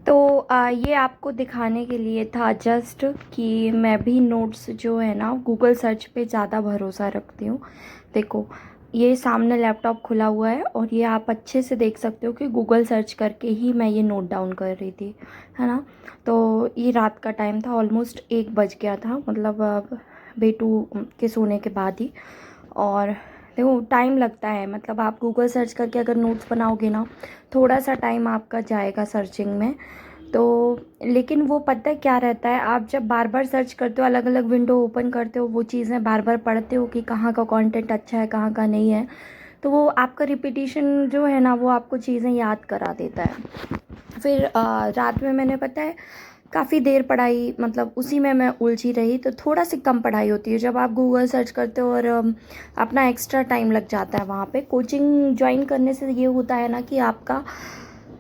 तो ये आपको दिखाने के लिए था जस्ट कि मैं भी नोट्स जो है ना गूगल सर्च पे ज़्यादा भरोसा रखती हूँ। देखो, ये सामने लैपटॉप खुला हुआ है और ये आप अच्छे से देख सकते हो कि गूगल सर्च करके ही मैं ये नोट डाउन कर रही थी, है ना। तो ये रात का टाइम था, ऑलमोस्ट 1 बज गया था, मतलब बेटू के सोने के बाद ही। और देखो, टाइम लगता है, मतलब आप गूगल सर्च करके अगर नोट्स बनाओगे ना, थोड़ा सा टाइम आपका जाएगा सर्चिंग में। तो लेकिन वो पता है क्या रहता है, आप जब बार बार सर्च करते हो, अलग अलग विंडो ओपन करते हो, वो चीज़ें बार बार पढ़ते हो कि कहाँ का कंटेंट अच्छा है कहाँ का नहीं है, तो वो आपका रिपीटिशन जो है ना, वो आपको चीज़ें याद करा देता है। फिर रात में मैंने, पता है, काफ़ी देर पढ़ाई, मतलब उसी में मैं उलझी रही। तो थोड़ा सी कम पढ़ाई होती है जब आप गूगल सर्च करते हो और अपना एक्स्ट्रा टाइम लग जाता है वहाँ पे। कोचिंग ज्वाइन करने से ये होता है ना कि आपका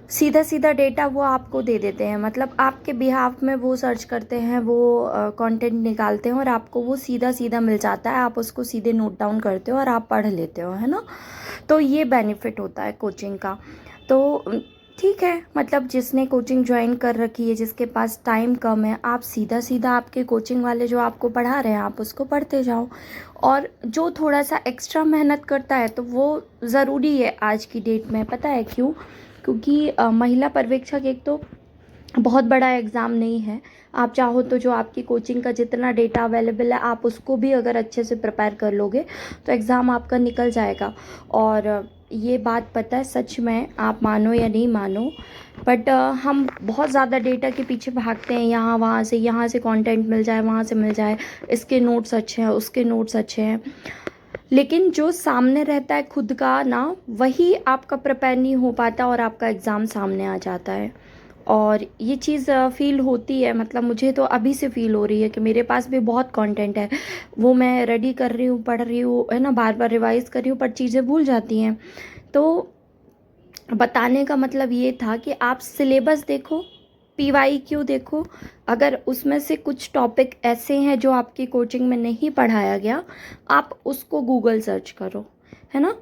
सीधा सीधा डेटा वो आपको दे देते हैं, मतलब आपके बिहाफ में वो सर्च करते हैं, वो कंटेंट निकालते हैं और आपको वो सीधा सीधा मिल जाता है। आप उसको सीधे नोट डाउन करते हो और आप पढ़ लेते हो, है ना। तो ये बेनिफिट होता है कोचिंग का। तो ठीक है, मतलब जिसने कोचिंग ज्वाइन कर रखी है, जिसके पास टाइम कम है, आप सीधा सीधा आपके कोचिंग वाले जो आपको पढ़ा रहे हैं आप उसको पढ़ते जाओ। और जो थोड़ा सा एक्स्ट्रा मेहनत करता है तो वो ज़रूरी है आज की डेट में, पता है क्यों? क्योंकि महिला पर्यवेक्षक एक तो बहुत बड़ा एग्ज़ाम नहीं है। आप चाहो तो जो आपकी कोचिंग का जितना डेटा अवेलेबल है, आप उसको भी अगर अच्छे से प्रिपेयर कर लोगे तो एग्ज़ाम आपका निकल जाएगा। और ये बात पता है, सच में, आप मानो या नहीं मानो, बट हम बहुत ज़्यादा डेटा के पीछे भागते हैं, यहाँ से कंटेंट मिल जाए, वहाँ से मिल जाए, इसके नोट्स अच्छे हैं, उसके नोट्स अच्छे हैं। लेकिन जो सामने रहता है खुद का ना, वही आपका प्रिपेयर नहीं हो पाता और आपका एग्ज़ाम सामने आ जाता है। और ये चीज़ फ़ील होती है, मतलब मुझे तो अभी से फ़ील हो रही है कि मेरे पास भी बहुत कंटेंट है, वो मैं रेडी कर रही हूँ, पढ़ रही हूँ, है ना, बार बार रिवाइज़ कर रही हूँ, पर चीज़ें भूल जाती हैं। तो बताने का मतलब ये था कि आप सिलेबस देखो, पीवाईक्यू देखो, अगर उसमें से कुछ टॉपिक ऐसे हैं जो आपकी कोचिंग में नहीं पढ़ाया गया, आप उसको गूगल सर्च करो, है ना।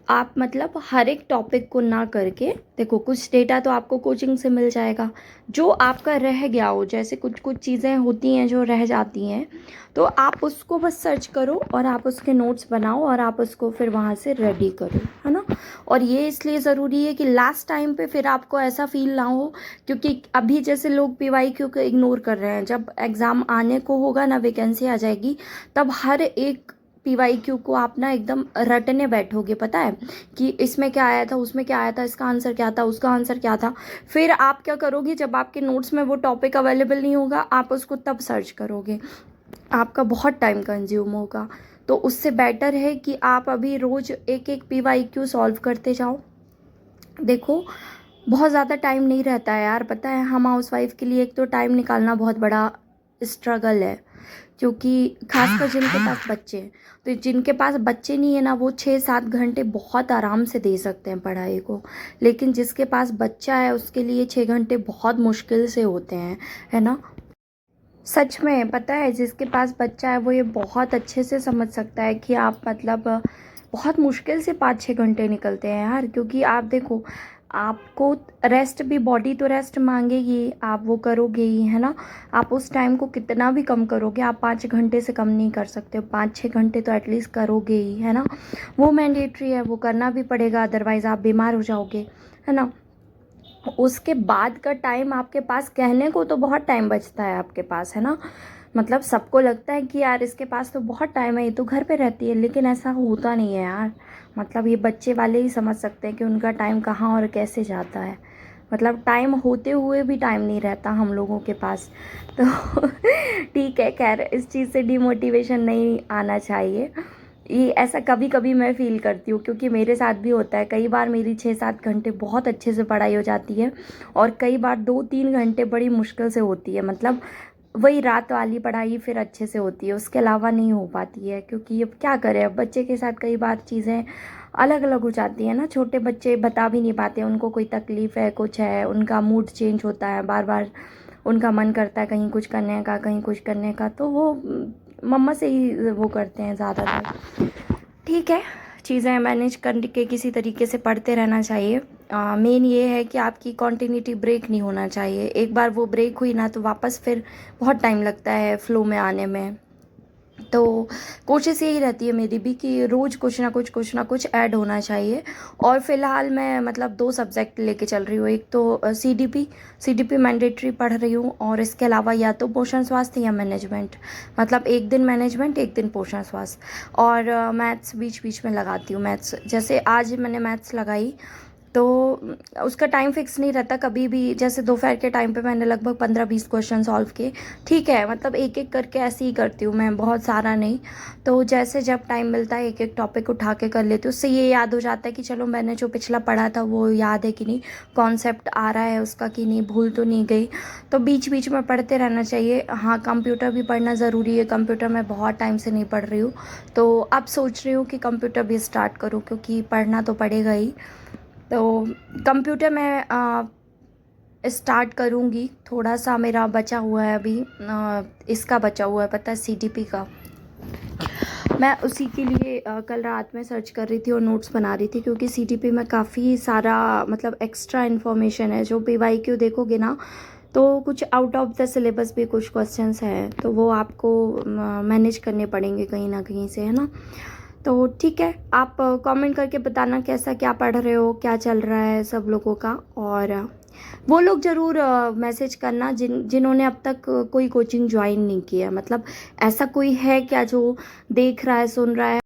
आप मतलब हर एक टॉपिक को ना करके देखो, कुछ डेटा तो आपको कोचिंग से मिल जाएगा, जो आपका रह गया हो, जैसे कुछ कुछ चीज़ें होती हैं जो रह जाती हैं, तो आप उसको बस सर्च करो और आप उसके नोट्स बनाओ और आप उसको फिर वहाँ से रेडी करो, है ना। और ये इसलिए ज़रूरी है कि लास्ट टाइम पे फिर आपको ऐसा फील ना हो, क्योंकि अभी जैसे लोग पीवाईक्यू को इग्नोर कर रहे हैं, जब एग्ज़ाम आने को होगा ना, वैकेंसी आ जाएगी, तब हर एक पीवाईक्यू को आप ना एकदम रटने बैठोगे, पता है, कि इसमें क्या आया था, उसमें क्या आया था, इसका आंसर क्या था, उसका आंसर क्या था। फिर आप क्या करोगे, जब आपके नोट्स में वो टॉपिक अवेलेबल नहीं होगा, आप उसको तब सर्च करोगे, आपका बहुत टाइम कंज्यूम होगा। तो उससे बेटर है कि आप अभी रोज़ एक एक पीवाईक्यू सॉल्व करते जाओ। देखो, बहुत ज़्यादा टाइम नहीं रहता है यार, पता है, हम हाउसवाइफ के लिए एक तो टाइम निकालना बहुत बड़ा स्ट्रगल है, क्योंकि खासकर जिनके पास बच्चे हैं। तो जिनके पास बच्चे नहीं है ना, वो 6-7 घंटे बहुत आराम से दे सकते हैं पढ़ाई को। लेकिन जिसके पास बच्चा है उसके लिए 6 घंटे बहुत मुश्किल से होते हैं, है ना। सच में, पता है, जिसके पास बच्चा है वो ये बहुत अच्छे से समझ सकता है कि आप, मतलब बहुत मुश्किल से 5-6 घंटे निकलते हैं यार। क्योंकि आप देखो, आपको रेस्ट भी, बॉडी तो रेस्ट मांगेगी, आप वो करोगे ही, है ना। आप उस टाइम को कितना भी कम करोगे, आप 5 घंटे से कम नहीं कर सकते हो, 5-6 घंटे तो एटलीस्ट करोगे ही, है ना। वो मैंडेटरी है, वो करना भी पड़ेगा, अदरवाइज़ आप बीमार हो जाओगे, है ना। उसके बाद का टाइम आपके पास, कहने को तो बहुत टाइम बचता है आपके पास, है ना। मतलब सबको लगता है कि यार इसके पास तो बहुत टाइम है, ये तो घर पे रहती है, लेकिन ऐसा होता नहीं है यार। मतलब ये बच्चे वाले ही समझ सकते हैं कि उनका टाइम कहाँ और कैसे जाता है। मतलब टाइम होते हुए भी टाइम नहीं रहता हम लोगों के पास। तो ठीक है, खैर, इस चीज़ से डिमोटिवेशन नहीं आना चाहिए। ये ऐसा कभी कभी मैं फ़ील करती हूँ, क्योंकि मेरे साथ भी होता है। कई बार मेरी 6-7 घंटे बहुत अच्छे से पढ़ाई हो जाती है और कई बार 2-3 घंटे बड़ी मुश्किल से होती है। मतलब वही रात वाली पढ़ाई फिर अच्छे से होती है, उसके अलावा नहीं हो पाती है। क्योंकि अब क्या करें, अब बच्चे के साथ कई बार चीज़ें अलग अलग हो जाती हैं ना। छोटे बच्चे बता भी नहीं पाते, उनको कोई तकलीफ़ है, कुछ है, उनका मूड चेंज होता है बार बार, उनका मन करता है कहीं कुछ करने का, कहीं कुछ करने का, तो वो मम्मा से ही वो करते हैं ज़्यादातर। ठीक है, चीज़ें मैनेज करके किसी तरीके से पढ़ते रहना चाहिए। मेन ये है कि आपकी कॉन्टिन्यूटी ब्रेक नहीं होना चाहिए। एक बार वो ब्रेक हुई ना तो वापस फिर बहुत टाइम लगता है फ्लो में आने में। तो कोशिश यही रहती है मेरी भी कि रोज़ कुछ ना कुछ ऐड होना चाहिए। और फ़िलहाल मैं मतलब 2 सब्जेक्ट लेके चल रही हूँ। एक तो सीडीपी मैंडेटरी पढ़ रही हूँ, और इसके अलावा या तो पोषण स्वास्थ्य या मैनेजमेंट। मतलब एक दिन मैनेजमेंट, एक दिन पोषण स्वास्थ्य। और मैथ्स बीच बीच में लगाती हूँ। मैथ्स जैसे आज मैंने मैथ्स लगाई, तो उसका टाइम फिक्स नहीं रहता कभी भी। जैसे दोपहर के टाइम पे मैंने लगभग 15-20 क्वेश्चन सॉल्व किए। ठीक है, मतलब एक एक करके ऐसे ही करती हूँ मैं, बहुत सारा नहीं। तो जैसे जब टाइम मिलता है एक एक टॉपिक उठा के कर लेती हूँ। उससे ये याद हो जाता है कि चलो मैंने जो पिछला पढ़ा था वो याद है कि नहीं, कॉन्सेप्ट आ रहा है उसका कि नहीं, भूल तो नहीं गई। तो बीच बीच में पढ़ते रहना चाहिए। हाँ, कंप्यूटर भी पढ़ना ज़रूरी है। कंप्यूटर मैं बहुत टाइम से नहीं पढ़ रही हूँ, तो अब सोच रही हूँ कि कंप्यूटर भी स्टार्ट करूँ, क्योंकि पढ़ना तो पड़ेगा ही। तो कंप्यूटर मैं स्टार्ट करूँगी। थोड़ा सा मेरा बचा हुआ है अभी, इसका बचा हुआ है, पता है, सीडीपी का। मैं उसी के लिए कल रात में सर्च कर रही थी और नोट्स बना रही थी, क्योंकि सीडीपी में काफ़ी सारा मतलब एक्स्ट्रा इन्फॉर्मेशन है। जो पीवाईक्यू देखोगे ना, तो कुछ आउट ऑफ द सिलेबस भी कुछ क्वेश्चंस हैं, तो वो आपको मैनेज करने पड़ेंगे कहीं ना कहीं से, है ना। तो ठीक है, आप कमेंट करके बताना कैसा क्या पढ़ रहे हो, क्या चल रहा है सब लोगों का। और वो लोग ज़रूर मैसेज करना जिन्होंने अब तक कोई कोचिंग ज्वाइन नहीं किया। मतलब ऐसा कोई है क्या जो देख रहा है, सुन रहा है